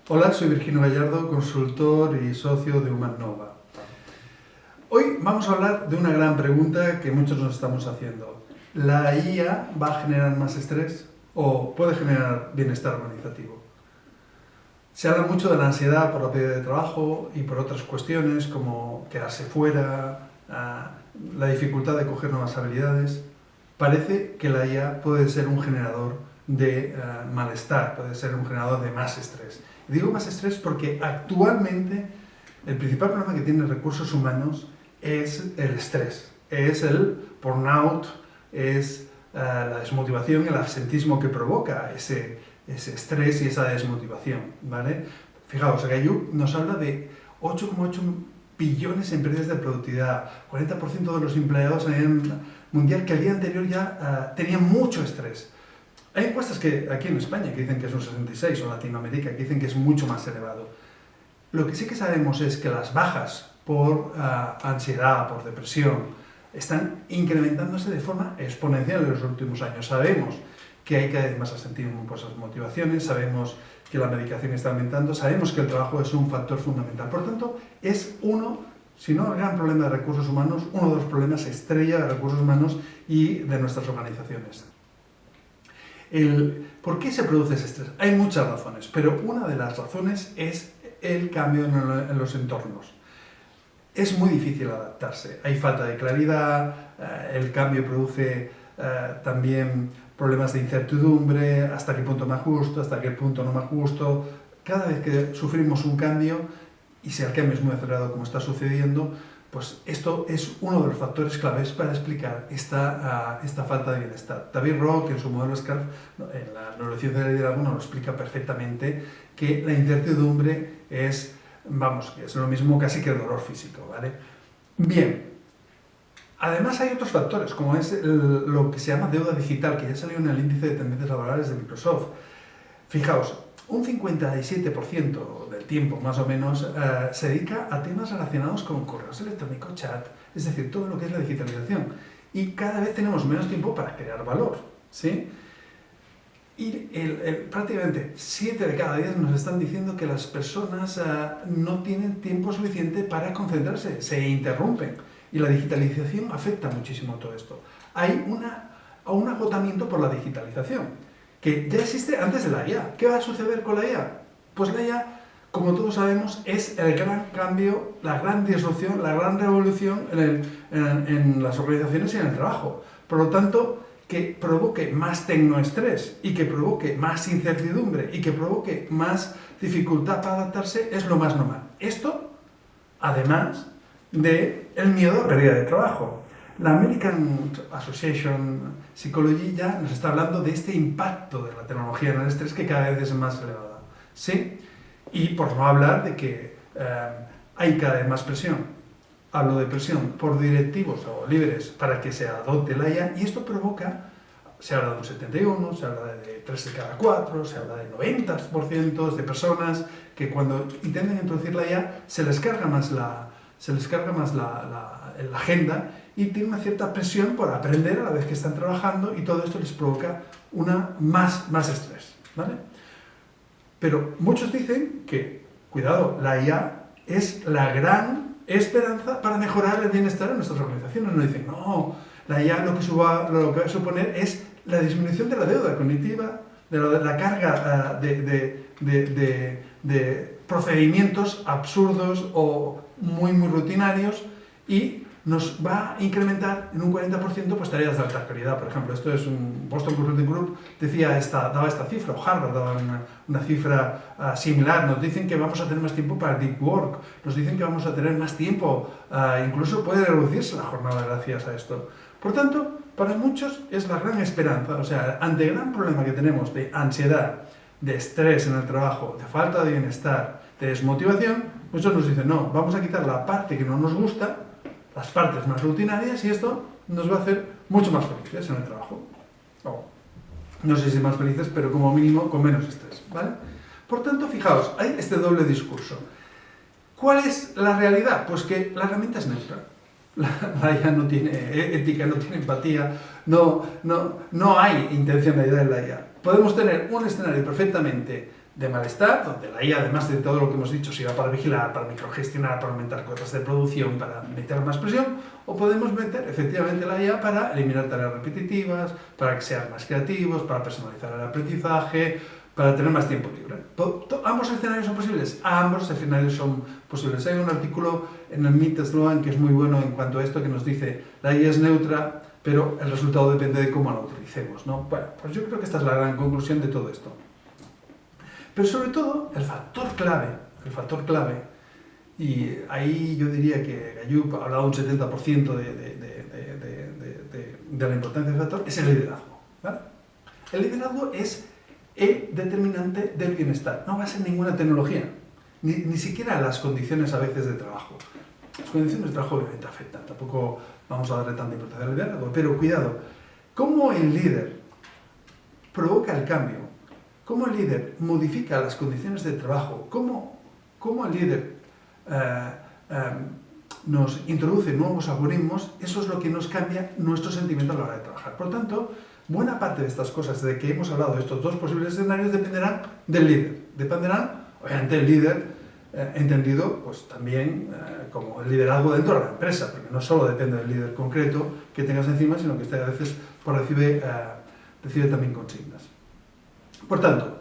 Hola, soy Virginio Gallardo, consultor y socio de Humannova. Hoy vamos a hablar de una gran pregunta que muchos nos estamos haciendo. ¿La IA va a generar más estrés o puede generar bienestar organizativo? Se habla mucho de la ansiedad por la pérdida de trabajo y por otras cuestiones como quedarse fuera, la dificultad de coger nuevas habilidades. Parece que la IA puede ser un generador de malestar, puede ser un generador de más estrés. Y digo más estrés porque actualmente el principal problema que tienen recursos humanos es el estrés, es el burnout, es la desmotivación, el absentismo que provoca ese estrés y esa desmotivación, ¿vale? Fijaos, Gayú nos habla de 8,8 billones en pérdidas de productividad, 40% de los empleados a nivel mundial que el día anterior ya tenían mucho estrés. Hay encuestas que aquí en España que dicen que es un 66 o en Latinoamérica que dicen que es mucho más elevado. Lo que sí que sabemos es que las bajas por ansiedad, por depresión, están incrementándose de forma exponencial en los últimos años. Sabemos que hay cada vez más absentismo por esas motivaciones, sabemos que la medicación está aumentando, sabemos que el trabajo es un factor fundamental. Por tanto, es uno, si no el gran problema de recursos humanos, uno de los problemas estrella de recursos humanos y de nuestras organizaciones. ¿Por qué se produce ese estrés? Hay muchas razones, pero una de las razones es el cambio en los entornos. Es muy difícil adaptarse, hay falta de claridad, el cambio produce también problemas de incertidumbre, hasta qué punto me ajusto, hasta qué punto no me ajusto. Cada vez que sufrimos un cambio, y si el cambio es muy acelerado como está sucediendo, pues esto es uno de los factores claves para explicar esta falta de bienestar. David Rock, en su modelo SCARF, en la neurociencia del liderazgo, nos lo explica perfectamente, que la incertidumbre es, que es lo mismo casi que el dolor físico, ¿vale? Bien, además hay otros factores, como es lo que se llama deuda digital, que ya salió en el índice de tendencias laborales de Microsoft. Fijaos, un 57% del tiempo, más o menos, se dedica a temas relacionados con correos electrónicos, chat, es decir, todo lo que es la digitalización. Y cada vez tenemos menos tiempo para crear valor, ¿sí? Y prácticamente 7 de cada 10 nos están diciendo que las personas no tienen tiempo suficiente para concentrarse, se interrumpen. Y la digitalización afecta muchísimo a todo esto. Hay un agotamiento por la digitalización, que ya existe antes de la IA. ¿Qué va a suceder con la IA? Pues la IA, como todos sabemos, es el gran cambio, la gran disrupción, la gran revolución en las organizaciones y en el trabajo. Por lo tanto, que provoque más tecnoestrés y que provoque más incertidumbre y que provoque más dificultad para adaptarse es lo más normal. Esto, además del miedo a la pérdida de trabajo. La American Association Psychology ya nos está hablando de este impacto de la tecnología en el estrés que cada vez es más elevada, ¿sí? Y por no hablar de que hay cada vez más presión. Hablo de presión por directivos o líderes para que se adopte la IA y esto provoca, se habla de un 71, se habla de 3 de cada 4, se habla de 90% de personas que cuando intentan introducir la IA se les carga más la agenda y tiene una cierta presión por aprender a la vez que están trabajando y todo esto les provoca más estrés, ¿vale? Pero muchos dicen que, cuidado, la IA es la gran esperanza para mejorar el bienestar en nuestras organizaciones. Nos dicen, no, la IA lo que va a suponer es la disminución de la deuda cognitiva, de la carga de procedimientos absurdos o muy rutinarios y nos va a incrementar en un 40% pues tareas de alta calidad. Por ejemplo, esto es un Boston Consulting Group daba esta cifra, o Harvard daba una cifra similar. Nos dicen que vamos a tener más tiempo para deep work, nos dicen que vamos a tener más tiempo, incluso puede reducirse la jornada gracias a esto. Por tanto, para muchos es la gran esperanza, o sea, ante el gran problema que tenemos de ansiedad, de estrés en el trabajo, de falta de bienestar, de desmotivación, muchos nos dicen, no, vamos a quitar la parte que no nos gusta, las partes más rutinarias, y esto nos va a hacer mucho más felices en el trabajo. No sé si más felices, pero como mínimo con menos estrés, ¿vale? Por tanto, fijaos, hay este doble discurso. ¿Cuál es la realidad? Pues que la herramienta es neutra. La IA no tiene ética, no tiene empatía, no hay intencionalidad en la IA. Podemos tener un escenario perfectamente de malestar, donde la IA, además de todo lo que hemos dicho, sirva para vigilar, para microgestionar, para aumentar cuotas de producción, para meter más presión, o podemos meter efectivamente la IA para eliminar tareas repetitivas, para que sean más creativos, para personalizar el aprendizaje, para tener más tiempo libre. ¿Ambos escenarios son posibles? Ambos escenarios son posibles. Hay un artículo en el MIT Sloan que es muy bueno en cuanto a esto, que nos dice la IA es neutra, pero el resultado depende de cómo la utilicemos, ¿no? Bueno, pues yo creo que esta es la gran conclusión de todo esto. Pero sobre todo, el factor clave, y ahí yo diría que Gallup ha hablado un 70% de la importancia del factor, es el liderazgo, ¿vale? El liderazgo es el determinante del bienestar, no va a ser ninguna tecnología, ni siquiera las condiciones a veces de trabajo. Las condiciones de trabajo obviamente afectan, tampoco vamos a darle tanta importancia al liderazgo, pero cuidado, cómo el líder provoca el cambio, cómo el líder modifica las condiciones de trabajo, cómo el líder nos introduce nuevos algoritmos, eso es lo que nos cambia nuestro sentimiento a la hora de trabajar. Por tanto, buena parte de estas cosas de que hemos hablado, de estos dos posibles escenarios, dependerán del líder. Dependerán, obviamente, el líder entendido pues también como el liderazgo dentro de la empresa, porque no solo depende del líder concreto que tengas encima, sino que usted a veces pues, recibe también consignas. Por tanto,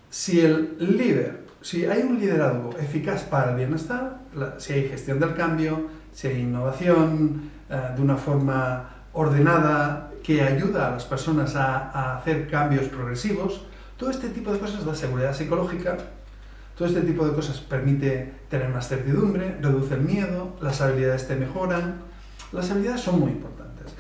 si hay un liderazgo eficaz para el bienestar, si hay gestión del cambio, si hay innovación de una forma ordenada que ayuda a las personas a hacer cambios progresivos, todo este tipo de cosas da seguridad psicológica, todo este tipo de cosas permite tener más certidumbre, reduce el miedo, las habilidades te mejoran. Las habilidades son muy importantes,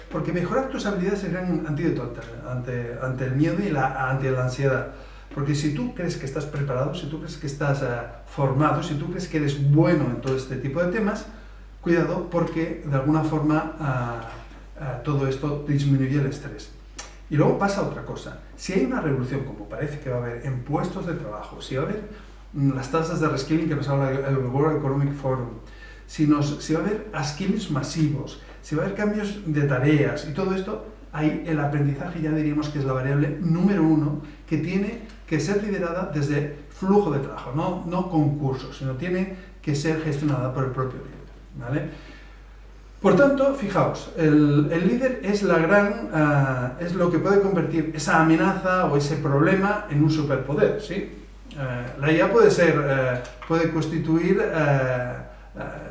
porque mejorar tus habilidades es el gran antídoto ante el miedo y ante la ansiedad. Porque si tú crees que estás preparado, si tú crees que estás formado, si tú crees que eres bueno en todo este tipo de temas, cuidado porque de alguna forma todo esto disminuye el estrés. Y luego pasa otra cosa. Si hay una revolución, como parece que va a haber en puestos de trabajo, si va a haber las tasas de reskilling que nos habla el World Economic Forum, si va a haber skills masivos, si va a haber cambios de tareas y todo esto, ahí el aprendizaje ya diríamos que es la variable número uno que tiene que ser liderada desde flujo de trabajo, no concursos, sino tiene que ser gestionada por el propio líder, ¿vale? Por tanto, fijaos, el líder es es lo que puede convertir esa amenaza o ese problema en un superpoder, ¿sí? La IA puede constituir,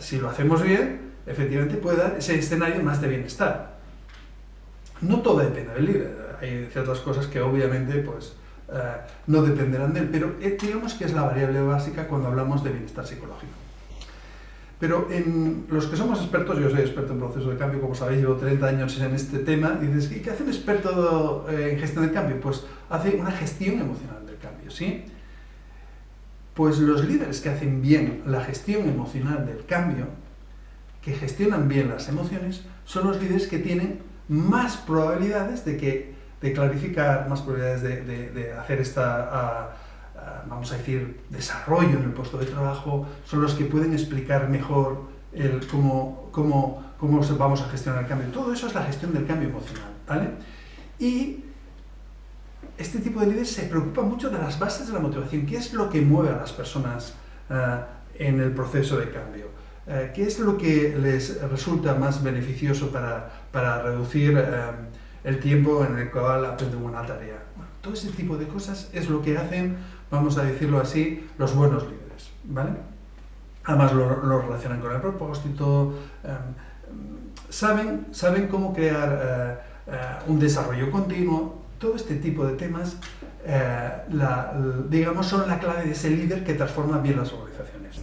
si lo hacemos bien, efectivamente puede dar ese escenario más de bienestar. No todo depende del líder, hay ciertas cosas que obviamente pues, no dependerán de él, pero digamos que es la variable básica cuando hablamos de bienestar psicológico. Pero en los que somos expertos, yo soy experto en procesos de cambio, como sabéis, llevo 30 años en este tema, y dices, ¿y qué hace un experto en gestión del cambio? Pues hace una gestión emocional del cambio, ¿sí? Pues los líderes que hacen bien la gestión emocional del cambio, que gestionan bien las emociones, son los líderes que tienen más probabilidades de clarificar, más probabilidades de hacer vamos a decir, desarrollo en el puesto de trabajo, son los que pueden explicar mejor cómo vamos a gestionar el cambio. Todo eso es la gestión del cambio emocional, ¿vale? Y este tipo de líderes se preocupa mucho de las bases de la motivación. ¿Qué es lo que mueve a las personas en el proceso de cambio? ¿Qué es lo que les resulta más beneficioso para reducir el tiempo en el cual aprenden una tarea? Bueno, todo ese tipo de cosas es lo que hacen, vamos a decirlo así, los buenos líderes, ¿vale? Además lo relacionan con el propósito, saben cómo crear un desarrollo continuo. Todo este tipo de temas, digamos, son la clave de ese líder que transforma bien las organizaciones.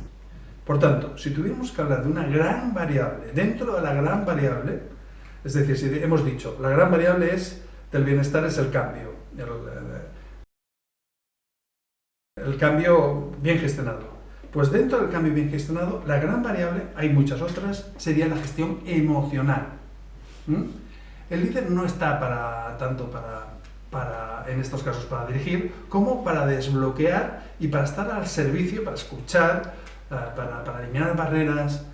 Por tanto, si tuviéramos que hablar de una gran variable, dentro de la gran variable, es decir, si hemos dicho, la gran variable del bienestar es el cambio, el cambio bien gestionado. Pues dentro del cambio bien gestionado, la gran variable, hay muchas otras, sería la gestión emocional. El líder no está tanto en estos casos para dirigir, como para desbloquear y para estar al servicio, para escuchar, para eliminar barreras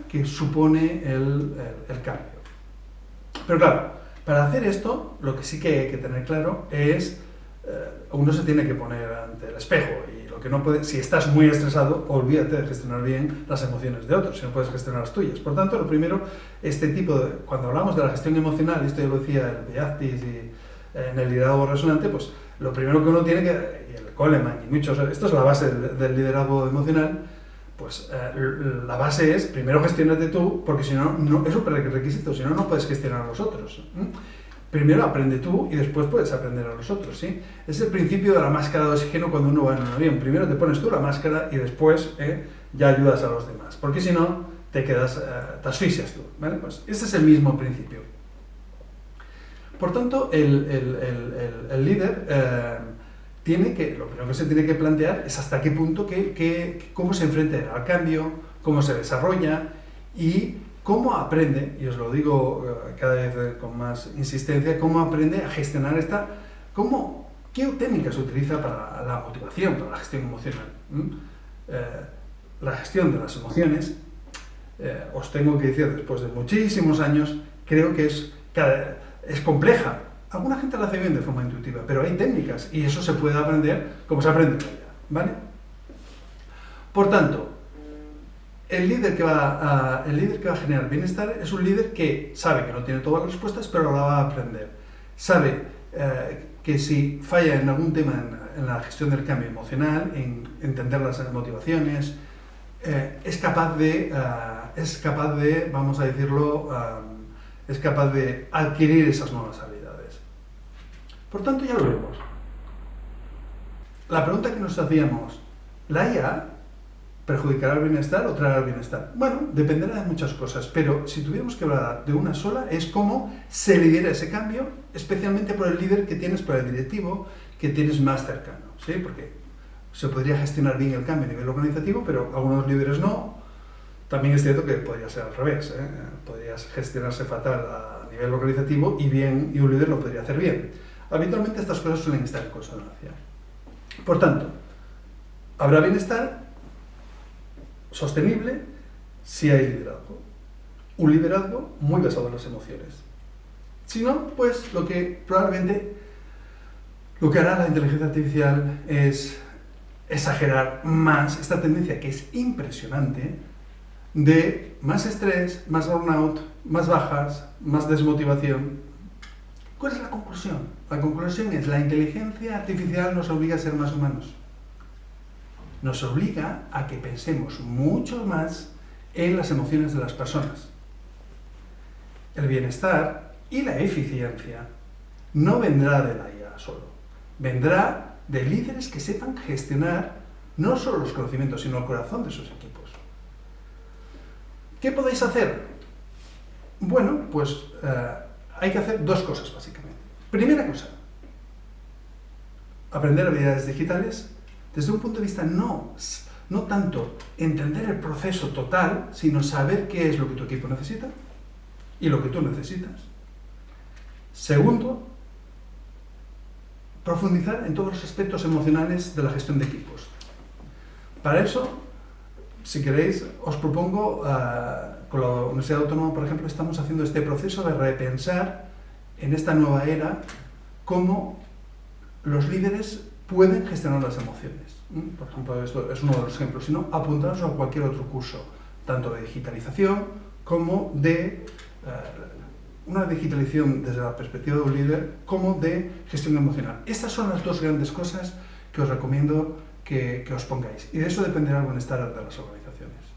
que supone el cambio. Pero claro, para hacer esto, lo que sí que hay que tener claro es uno se tiene que poner ante el espejo y lo que no puede, si estás muy estresado, olvídate de gestionar bien las emociones de otros, si no puedes gestionar las tuyas. Por tanto, lo primero, cuando hablamos de la gestión emocional, y esto ya lo decía el Viaztis y en el liderazgo resonante, pues lo primero que uno tiene que, y el Coleman y muchos, esto es la base del liderazgo emocional, pues la base es, primero gestiónate tú, porque si no, es un prerequisito, si no, no puedes gestionar a los otros. Primero aprende tú y después puedes aprender a los otros, ¿sí? Es el principio de la máscara de oxígeno cuando uno va en un avión. Primero te pones tú la máscara y después ya ayudas a los demás, porque si no, te asfixias tú, ¿vale? Pues ese es el mismo principio. Por tanto, el líder lo primero que se tiene que plantear es hasta qué punto, cómo se enfrenta al cambio, cómo se desarrolla y cómo aprende, y os lo digo cada vez con más insistencia, cómo aprende a gestionar qué técnicas utiliza para la motivación, para la gestión emocional. La gestión de las emociones, os tengo que decir, después de muchísimos años, creo que es compleja. Alguna gente la hace bien de forma intuitiva, pero hay técnicas y eso se puede aprender como se aprende en la vida, ¿vale? Por tanto, el líder que va a generar bienestar es un líder que sabe que no tiene todas las respuestas, pero la va a aprender. Sabe que si falla en algún tema en la gestión del cambio emocional, en entender las motivaciones, es capaz de, vamos a decirlo, es capaz de adquirir esas nuevas habilidades. Por tanto, ya lo vemos. La pregunta que nos hacíamos, ¿la IA perjudicará el bienestar o traerá el bienestar? Bueno, dependerá de muchas cosas, pero si tuviéramos que hablar de una sola, es cómo se lidera ese cambio, especialmente por el líder que tienes, por el directivo que tienes más cercano, ¿sí? Porque se podría gestionar bien el cambio a nivel organizativo, pero algunos líderes no. También es cierto que podría ser al revés, podría gestionarse fatal a nivel organizativo y un líder lo podría hacer bien. Habitualmente estas cosas suelen estar en consonancia. Por tanto, habrá bienestar sostenible si hay liderazgo. Un liderazgo muy basado en las emociones. Si no, pues probablemente lo que hará la inteligencia artificial es exagerar más esta tendencia que es impresionante de más estrés, más burnout, más bajas, más desmotivación. ¿Cuál es la conclusión? La conclusión es la inteligencia artificial nos obliga a ser más humanos. Nos obliga a que pensemos mucho más en las emociones de las personas. El bienestar y la eficiencia no vendrá de la IA solo, vendrá de líderes que sepan gestionar no solo los conocimientos, sino el corazón de sus equipos. ¿Qué podéis hacer? Bueno, pues hay que hacer dos cosas básicamente. Primera cosa, aprender habilidades digitales desde un punto de vista no tanto entender el proceso total, sino saber qué es lo que tu equipo necesita y lo que tú necesitas. Segundo, profundizar en todos los aspectos emocionales de la gestión de equipos. Para eso, si queréis, os propongo, con la Universidad Autónoma, por ejemplo, estamos haciendo este proceso de repensar en esta nueva era cómo los líderes pueden gestionar las emociones. Por ejemplo, esto es uno de los ejemplos, sino apuntaros a cualquier otro curso, tanto de digitalización como de una digitalización desde la perspectiva de un líder, como de gestión emocional. Estas son las dos grandes cosas que os recomiendo que os pongáis, y de eso dependerá el bienestar de las organizaciones.